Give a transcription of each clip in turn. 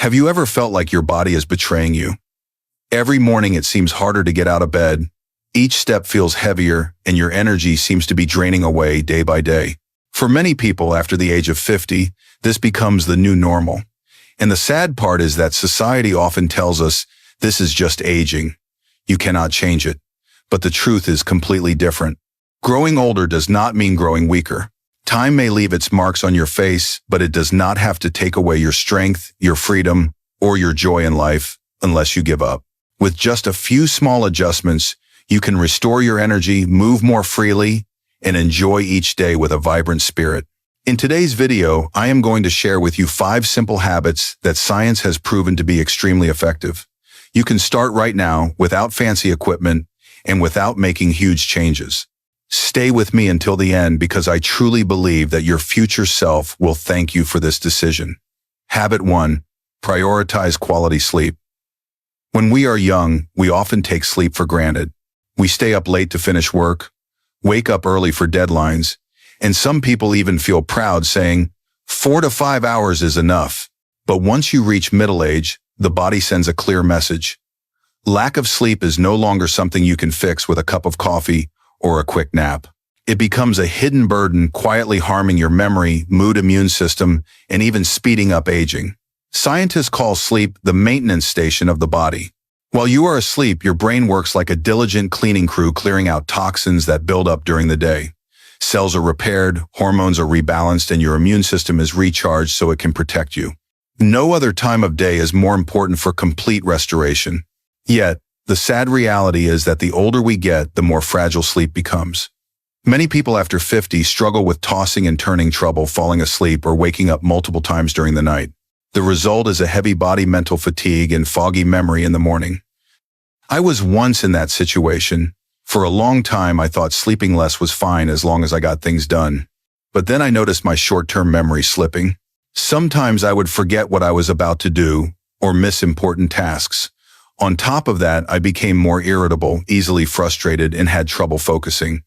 Have you ever felt like your body is betraying you? Every morning it seems harder to get out of bed. Each step feels heavier, and your energy seems to be draining away day by day. For many people after the age of 50, this becomes the new normal. And the sad part is that society often tells us this is just aging. You cannot change it. But the truth is completely different. Growing older does not mean growing weaker. Time may leave its marks on your face, but it does not have to take away your strength, your freedom, or your joy in life unless you give up. With just a few small adjustments, you can restore your energy, move more freely, and enjoy each day with a vibrant spirit. In today's video, I am going to share with you 5 simple habits that science has proven to be extremely effective. You can start right now without fancy equipment and without making huge changes. Stay with me until the end because I truly believe that your future self will thank you for this decision. Habit 1. Prioritize quality sleep. When we are young, we often take sleep for granted. We stay up late to finish work, wake up early for deadlines, and some people even feel proud saying, 4 to 5 hours is enough. But once you reach middle age, the body sends a clear message. Lack of sleep is no longer something you can fix with a cup of coffee or a quick nap. It becomes a hidden burden, quietly harming your memory, mood, immune system, and even speeding up aging. Scientists call sleep the maintenance station of the body. While you are asleep, your brain works like a diligent cleaning crew, clearing out toxins that build up during the day. Cells are repaired, hormones are rebalanced, and your immune system is recharged so it can protect you. No other time of day is more important for complete restoration. Yet, the sad reality is that the older we get, the more fragile sleep becomes. Many people after 50 struggle with tossing and turning trouble, falling asleep, or waking up multiple times during the night. The result is a heavy body, mental fatigue, and foggy memory in the morning. I was once in that situation. For a long time, I thought sleeping less was fine as long as I got things done. But then I noticed my short-term memory slipping. Sometimes I would forget what I was about to do or miss important tasks. On top of that, I became more irritable, easily frustrated, and had trouble focusing.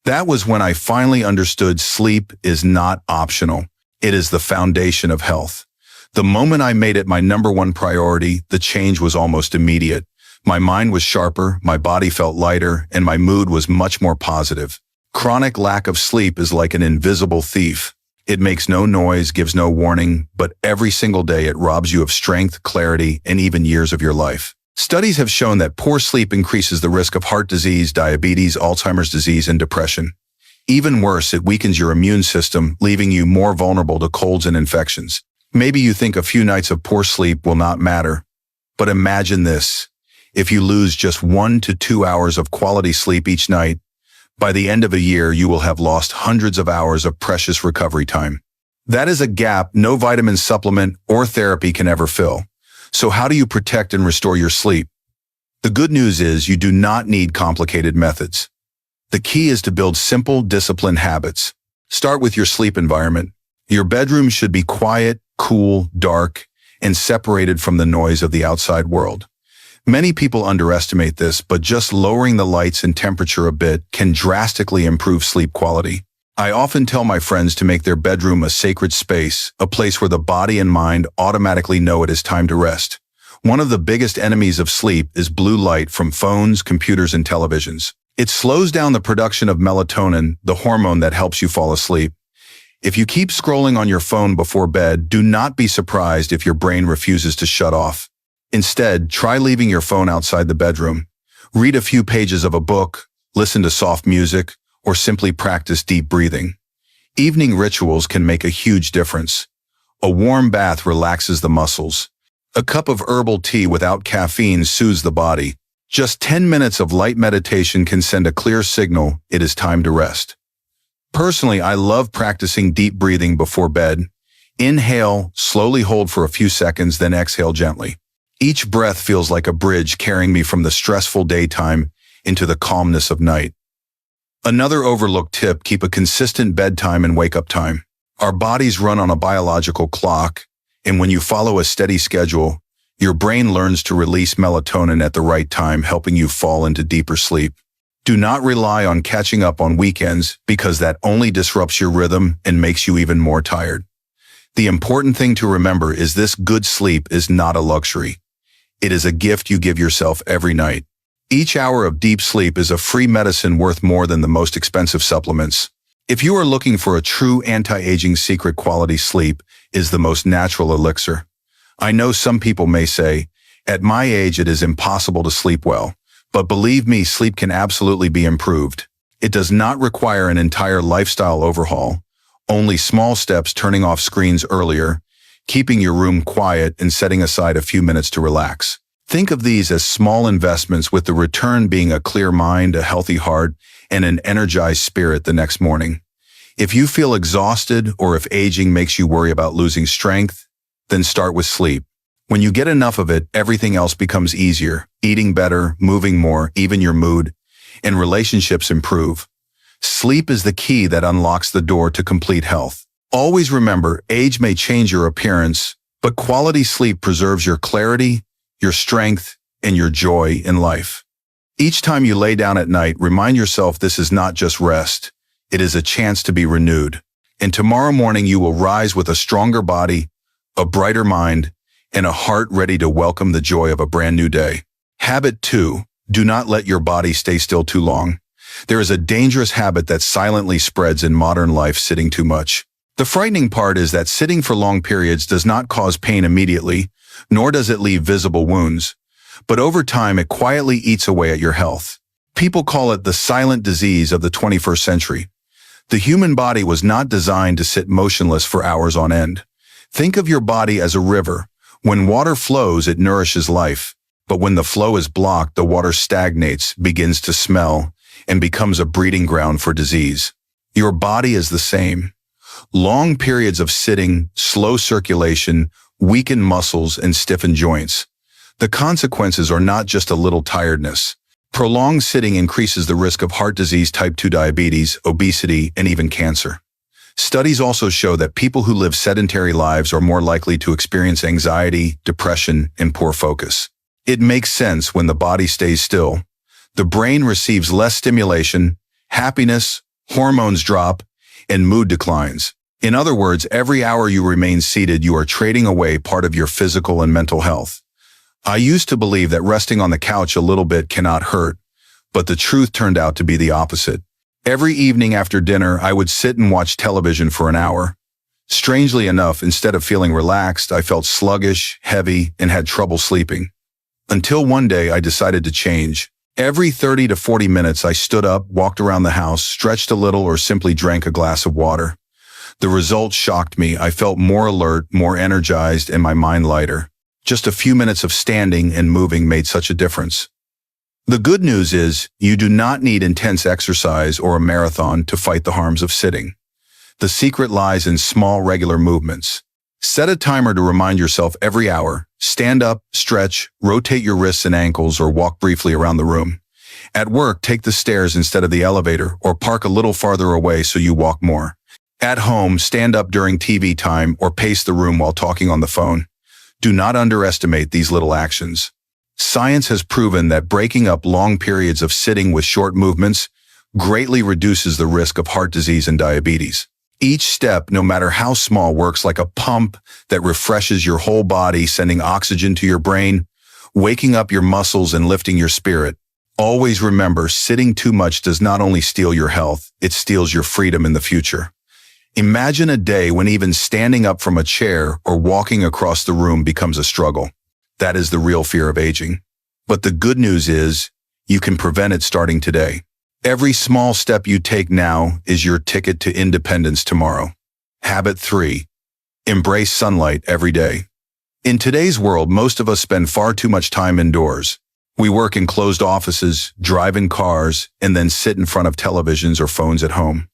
That was when I finally understood sleep is not optional. It is the foundation of health. The moment I made it my #1 priority, the change was almost immediate. My mind was sharper, my body felt lighter, and my mood was much more positive. Chronic lack of sleep is like an invisible thief. It makes no noise, gives no warning, but every single day it robs you of strength, clarity, and even years of your life. Studies have shown that poor sleep increases the risk of heart disease, diabetes, Alzheimer's disease, and depression. Even worse, it weakens your immune system, leaving you more vulnerable to colds and infections. Maybe you think a few nights of poor sleep will not matter. But imagine this. If you lose just 1 to 2 hours of quality sleep each night, by the end of a year you will have lost hundreds of hours of precious recovery time. That is a gap no vitamin supplement or therapy can ever fill. So how do you protect and restore your sleep? The good news is you do not need complicated methods. The key is to build simple, disciplined habits. Start with your sleep environment. Your bedroom should be quiet, cool, dark, and separated from the noise of the outside world. Many people underestimate this, but just lowering the lights and temperature a bit can drastically improve sleep quality. I often tell my friends to make their bedroom a sacred space, a place where the body and mind automatically know it is time to rest. One of the biggest enemies of sleep is blue light from phones, computers, and televisions. It slows down the production of melatonin, the hormone that helps you fall asleep. If you keep scrolling on your phone before bed, do not be surprised if your brain refuses to shut off. Instead, try leaving your phone outside the bedroom. Read a few pages of a book, listen to soft music, or simply practice deep breathing. Evening rituals can make a huge difference. A warm bath relaxes the muscles. A cup of herbal tea without caffeine soothes the body. Just 10 minutes of light meditation can send a clear signal it is time to rest. Personally, I love practicing deep breathing before bed. Inhale, slowly hold for a few seconds, then exhale gently. Each breath feels like a bridge carrying me from the stressful daytime into the calmness of night. Another overlooked tip: keep a consistent bedtime and wake-up time. Our bodies run on a biological clock, and when you follow a steady schedule, your brain learns to release melatonin at the right time, helping you fall into deeper sleep. Do not rely on catching up on weekends because that only disrupts your rhythm and makes you even more tired. The important thing to remember is this: good sleep is not a luxury. It is a gift you give yourself every night. Each hour of deep sleep is a free medicine worth more than the most expensive supplements. If you are looking for a true anti-aging secret, quality sleep is the most natural elixir. I know some people may say, at my age it is impossible to sleep well, but believe me, sleep can absolutely be improved. It does not require an entire lifestyle overhaul, only small steps: turning off screens earlier, keeping your room quiet, and setting aside a few minutes to relax. Think of these as small investments, with the return being a clear mind, a healthy heart, and an energized spirit the next morning. If you feel exhausted, or if aging makes you worry about losing strength, then start with sleep. When you get enough of it, everything else becomes easier. Eating better, moving more, even your mood and relationships improve. Sleep is the key that unlocks the door to complete health. Always remember, age may change your appearance, but quality sleep preserves your clarity, your strength, and your joy in life. Each time you lay down at night, remind yourself this is not just rest. It is a chance to be renewed. And tomorrow morning you will rise with a stronger body, a brighter mind, and a heart ready to welcome the joy of a brand new day. Habit 2. Do not let your body stay still too long. There is a dangerous habit that silently spreads in modern life: sitting too much. The frightening part is that sitting for long periods does not cause pain immediately, nor does it leave visible wounds. But over time, it quietly eats away at your health. People call it the silent disease of the 21st century. The human body was not designed to sit motionless for hours on end. Think of your body as a river. When water flows, it nourishes life. But when the flow is blocked, the water stagnates, begins to smell, and becomes a breeding ground for disease. Your body is the same. Long periods of sitting, slow circulation, weaken muscles, and stiffen joints. The consequences are not just a little tiredness. Prolonged sitting increases the risk of heart disease, type 2 diabetes, obesity, and even cancer. Studies also show that people who live sedentary lives are more likely to experience anxiety, depression, and poor focus. It makes sense. When the body stays still, the brain receives less stimulation, happiness, hormones drop, and mood declines. In other words, every hour you remain seated, you are trading away part of your physical and mental health. I used to believe that resting on the couch a little bit cannot hurt, but the truth turned out to be the opposite. Every evening after dinner, I would sit and watch television for an hour. Strangely enough, instead of feeling relaxed, I felt sluggish, heavy, and had trouble sleeping. Until one day I decided to change. Every 30 to 40 minutes I stood up, walked around the house, stretched a little, or simply drank a glass of water. The results shocked me. I felt more alert, more energized, and my mind lighter. Just a few minutes of standing and moving made such a difference. The good news is, you do not need intense exercise or a marathon to fight the harms of sitting. The secret lies in small, regular movements. Set a timer to remind yourself every hour. Stand up, stretch, rotate your wrists and ankles, or walk briefly around the room. At work, take the stairs instead of the elevator, or park a little farther away so you walk more. At home, stand up during TV time or pace the room while talking on the phone. Do not underestimate these little actions. Science has proven that breaking up long periods of sitting with short movements greatly reduces the risk of heart disease and diabetes. Each step, no matter how small, works like a pump that refreshes your whole body, sending oxygen to your brain, waking up your muscles, and lifting your spirit. Always remember, sitting too much does not only steal your health, it steals your freedom in the future. Imagine a day when even standing up from a chair or walking across the room becomes a struggle. That is the real fear of aging. But the good news is, you can prevent it starting today. Every small step you take now is your ticket to independence tomorrow. Habit 3. Embrace sunlight every day. In today's world, most of us spend far too much time indoors. We work in closed offices, drive in cars, and then sit in front of televisions or phones at home.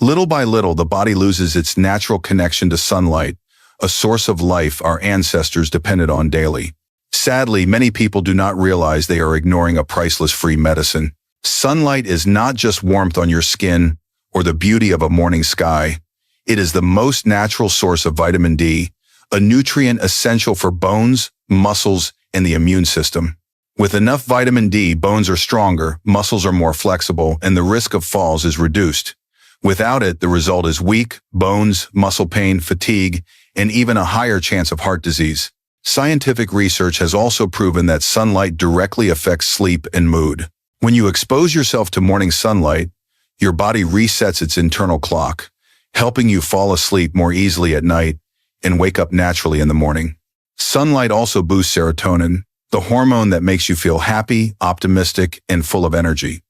Little by little, the body loses its natural connection to sunlight, a source of life our ancestors depended on daily. Sadly, many people do not realize they are ignoring a priceless free medicine. Sunlight is not just warmth on your skin or the beauty of a morning sky. It is the most natural source of vitamin D, a nutrient essential for bones, muscles, and the immune system. With enough vitamin D, bones are stronger, muscles are more flexible, and the risk of falls is reduced. Without it, the result is weak bones, muscle pain, fatigue, and even a higher chance of heart disease. Scientific research has also proven that sunlight directly affects sleep and mood. When you expose yourself to morning sunlight, your body resets its internal clock, helping you fall asleep more easily at night and wake up naturally in the morning. Sunlight also boosts serotonin, the hormone that makes you feel happy, optimistic, and full of energy.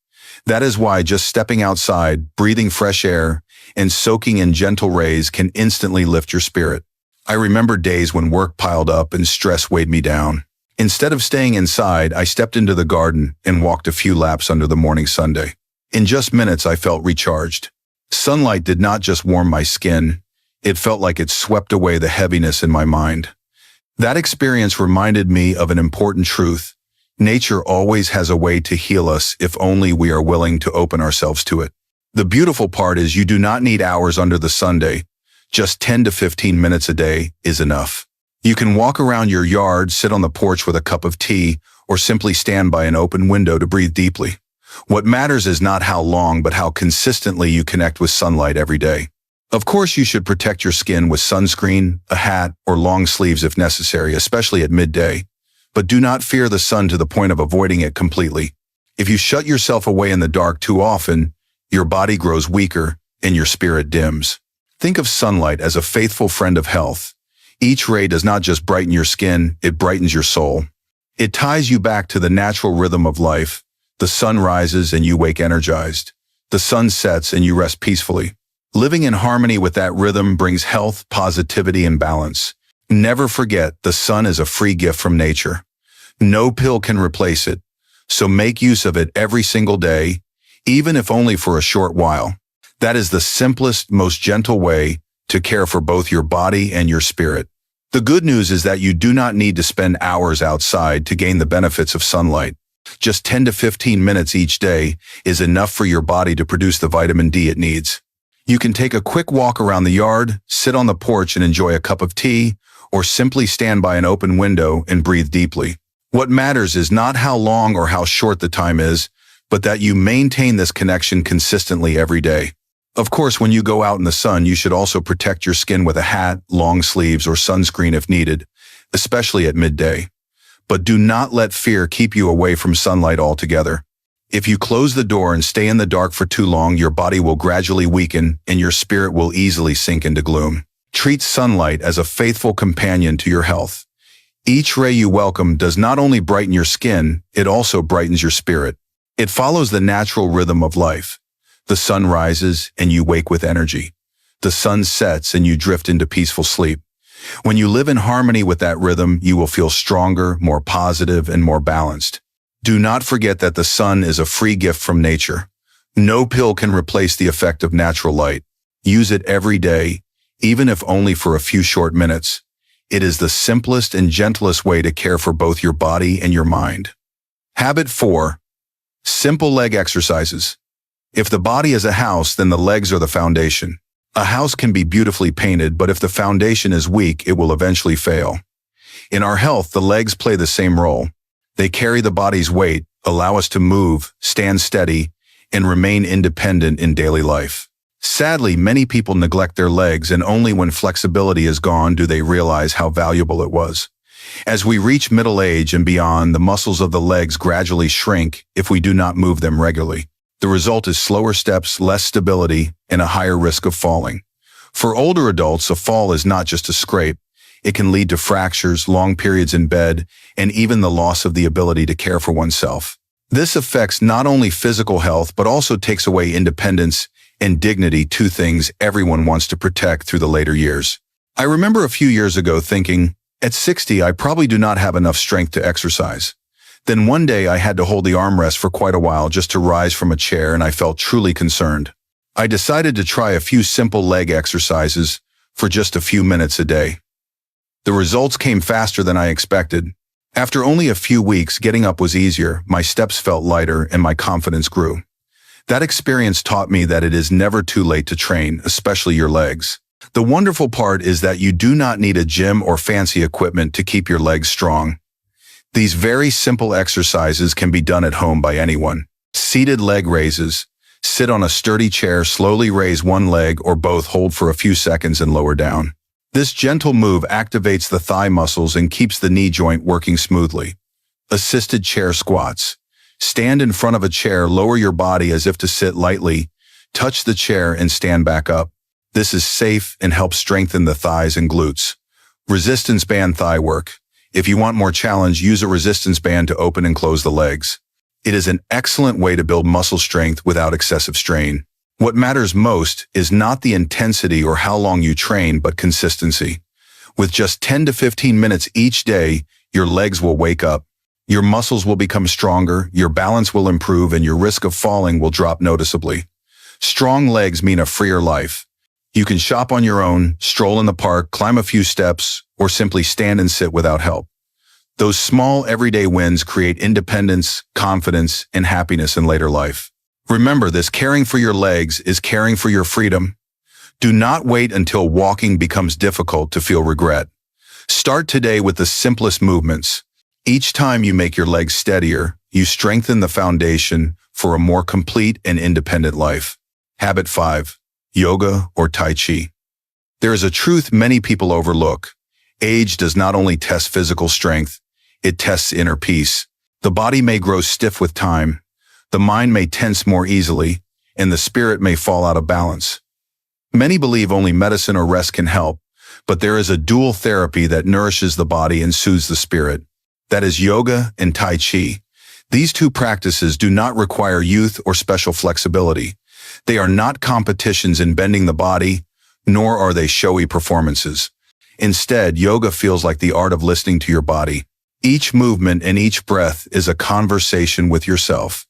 That is why just stepping outside, breathing fresh air, and soaking in gentle rays can instantly lift your spirit. I remember days when work piled up and stress weighed me down. Instead of staying inside, I stepped into the garden and walked a few laps under the morning sun. In just minutes, I felt recharged. Sunlight did not just warm my skin, it felt like it swept away the heaviness in my mind. That experience reminded me of an important truth. Nature always has a way to heal us if only we are willing to open ourselves to it. The beautiful part is you do not need hours under the sun. Just 10 to 15 minutes a day is enough. You can walk around your yard, sit on the porch with a cup of tea, or simply stand by an open window to breathe deeply. What matters is not how long, but how consistently you connect with sunlight every day. Of course, you should protect your skin with sunscreen, a hat, or long sleeves if necessary, especially at midday. But do not fear the sun to the point of avoiding it completely. If you shut yourself away in the dark too often, your body grows weaker and your spirit dims. Think of sunlight as a faithful friend of health. Each ray does not just brighten your skin, it brightens your soul. It ties you back to the natural rhythm of life. The sun rises and you wake energized. The sun sets and you rest peacefully. Living in harmony with that rhythm brings health, positivity, and balance. Never forget, the sun is a free gift from nature. No pill can replace it, so make use of it every single day, even if only for a short while. That is the simplest, most gentle way to care for both your body and your spirit. The good news is that you do not need to spend hours outside to gain the benefits of sunlight. Just 10 to 15 minutes each day is enough for your body to produce the vitamin D it needs. You can take a quick walk around the yard, sit on the porch and enjoy a cup of tea, or simply stand by an open window and breathe deeply. What matters is not how long or how short the time is, but that you maintain this connection consistently every day. Of course, when you go out in the sun, you should also protect your skin with a hat, long sleeves, or sunscreen if needed, especially at midday. But do not let fear keep you away from sunlight altogether. If you close the door and stay in the dark for too long, your body will gradually weaken and your spirit will easily sink into gloom. Treat sunlight as a faithful companion to your health. Each ray you welcome does not only brighten your skin, it also brightens your spirit. It follows the natural rhythm of life. The sun rises and you wake with energy. The sun sets and you drift into peaceful sleep. When you live in harmony with that rhythm, you will feel stronger, more positive, and more balanced. Do not forget that the sun is a free gift from nature. No pill can replace the effect of natural light. Use it every day, even if only for a few short minutes. It is the simplest and gentlest way to care for both your body and your mind. Habit 4. Simple leg exercises. If the body is a house, then the legs are the foundation. A house can be beautifully painted, but if the foundation is weak, it will eventually fail. In our health, the legs play the same role. They carry the body's weight, allow us to move, stand steady, and remain independent in daily life. Sadly, many people neglect their legs, and only when flexibility is gone do they realize how valuable it was. As we reach middle age and beyond, the muscles of the legs gradually shrink if we do not move them regularly. The result is slower steps, less stability, and a higher risk of falling. For older adults, a fall is not just a scrape. It can lead to fractures, long periods in bed, and even the loss of the ability to care for oneself. This affects not only physical health, but also takes away independence and dignity, two things everyone wants to protect through the later years. I remember a few years ago thinking, at 60, I probably do not have enough strength to exercise. Then one day I had to hold the armrest for quite a while just to rise from a chair, and I felt truly concerned. I decided to try a few simple leg exercises for just a few minutes a day. The results came faster than I expected. After only a few weeks, getting up was easier, my steps felt lighter, and my confidence grew. That experience taught me that it is never too late to train, especially your legs. The wonderful part is that you do not need a gym or fancy equipment to keep your legs strong. These very simple exercises can be done at home by anyone. Seated leg raises. Sit on a sturdy chair, slowly raise one leg or both, hold for a few seconds and lower down. This gentle move activates the thigh muscles and keeps the knee joint working smoothly. Assisted chair squats. Stand in front of a chair, lower your body as if to sit lightly, touch the chair and stand back up. This is safe and helps strengthen the thighs and glutes. Resistance band thigh work. If you want more challenge, use a resistance band to open and close the legs. It is an excellent way to build muscle strength without excessive strain. What matters most is not the intensity or how long you train, but consistency. With just 10 to 15 minutes each day, your legs will wake up. Your muscles will become stronger, your balance will improve, and your risk of falling will drop noticeably. Strong legs mean a freer life. You can shop on your own, stroll in the park, climb a few steps, or simply stand and sit without help. Those small everyday wins create independence, confidence, and happiness in later life. Remember this: caring for your legs is caring for your freedom. Do not wait until walking becomes difficult to feel regret. Start today with the simplest movements. Each time you make your legs steadier, you strengthen the foundation for a more complete and independent life. Habit 5. Yoga or Tai Chi. There is a truth many people overlook. Age does not only test physical strength, it tests inner peace. The body may grow stiff with time, the mind may tense more easily, and the spirit may fall out of balance. Many believe only medicine or rest can help, but there is a dual therapy that nourishes the body and soothes the spirit. That is yoga and Tai Chi. These two practices do not require youth or special flexibility. They are not competitions in bending the body, nor are they showy performances. Instead, yoga feels like the art of listening to your body. Each movement and each breath is a conversation with yourself.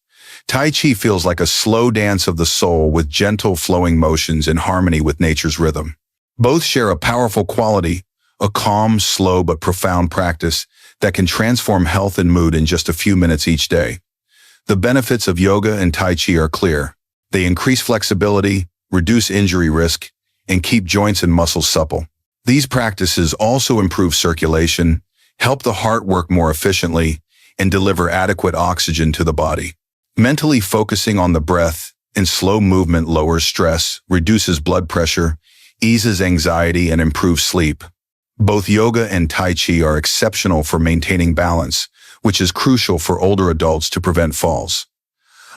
Tai Chi feels like a slow dance of the soul with gentle flowing motions in harmony with nature's rhythm. Both share a powerful quality, a calm, slow, but profound practice that can transform health and mood in just a few minutes each day. The benefits of yoga and Tai Chi are clear. They increase flexibility, reduce injury risk, and keep joints and muscles supple. These practices also improve circulation, help the heart work more efficiently, and deliver adequate oxygen to the body. Mentally focusing on the breath and slow movement lowers stress, reduces blood pressure, eases anxiety, and improves sleep. Both yoga and Tai Chi are exceptional for maintaining balance, which is crucial for older adults to prevent falls.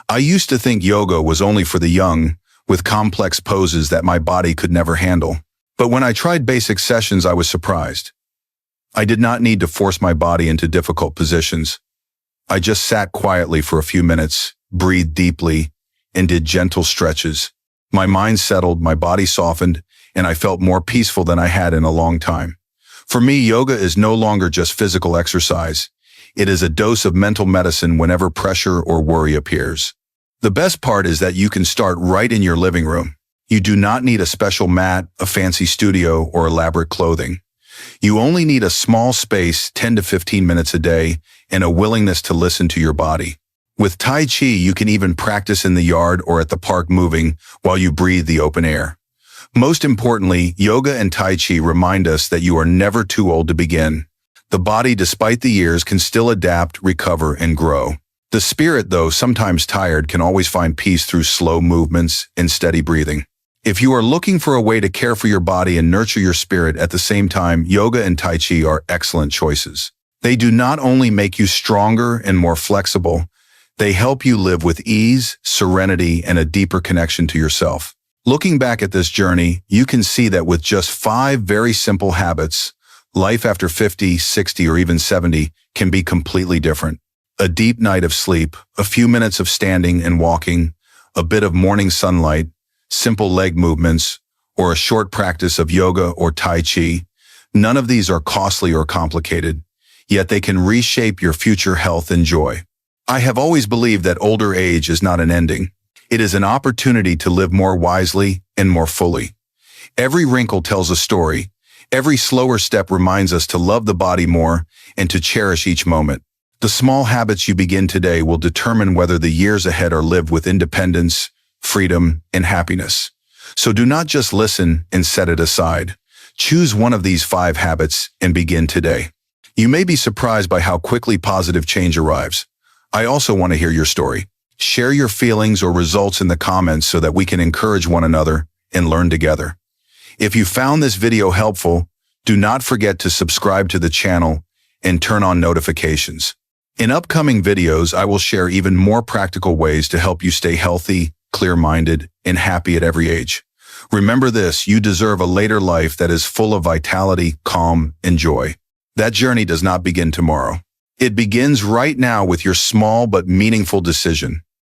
I used to think yoga was only for the young, with complex poses that my body could never handle. But when I tried basic sessions, I was surprised. I did not need to force my body into difficult positions. I just sat quietly for a few minutes, breathed deeply, and did gentle stretches. My mind settled, my body softened, and I felt more peaceful than I had in a long time. For me, yoga is no longer just physical exercise. It is a dose of mental medicine whenever pressure or worry appears. The best part is that you can start right in your living room. You do not need a special mat, a fancy studio, or elaborate clothing. You only need a small space, 10 to 15 minutes a day, and a willingness to listen to your body. With Tai Chi, you can even practice in the yard or at the park, moving while you breathe the open air. Most importantly, yoga and Tai Chi remind us that you are never too old to begin. The body, despite the years, can still adapt, recover, and grow. The spirit, though sometimes tired, can always find peace through slow movements and steady breathing. If you are looking for a way to care for your body and nurture your spirit at the same time, yoga and Tai Chi are excellent choices. They do not only make you stronger and more flexible, they help you live with ease, serenity, and a deeper connection to yourself. Looking back at this journey, you can see that with just 5 very simple habits, life after 50, 60, or even 70 can be completely different. A deep night of sleep, a few minutes of standing and walking, a bit of morning sunlight, simple leg movements, or a short practice of yoga or Tai Chi. None of these are costly or complicated, yet they can reshape your future health and joy. I have always believed that older age is not an ending. It is an opportunity to live more wisely and more fully. Every wrinkle tells a story. Every slower step reminds us to love the body more and to cherish each moment. The small habits you begin today will determine whether the years ahead are lived with independence, freedom, and happiness. So do not just listen and set it aside. Choose one of these 5 habits and begin today. You may be surprised by how quickly positive change arrives. I also want to hear your story. Share your feelings or results in the comments so that we can encourage one another and learn together. If you found this video helpful, Do not forget to subscribe to the channel and turn on notifications. In upcoming videos, I will share even more practical ways to help you stay healthy, clear-minded, and happy at every age. Remember this, you deserve a later life that is full of vitality, calm, and joy. That journey does not begin tomorrow. It begins right now with your small but meaningful decision.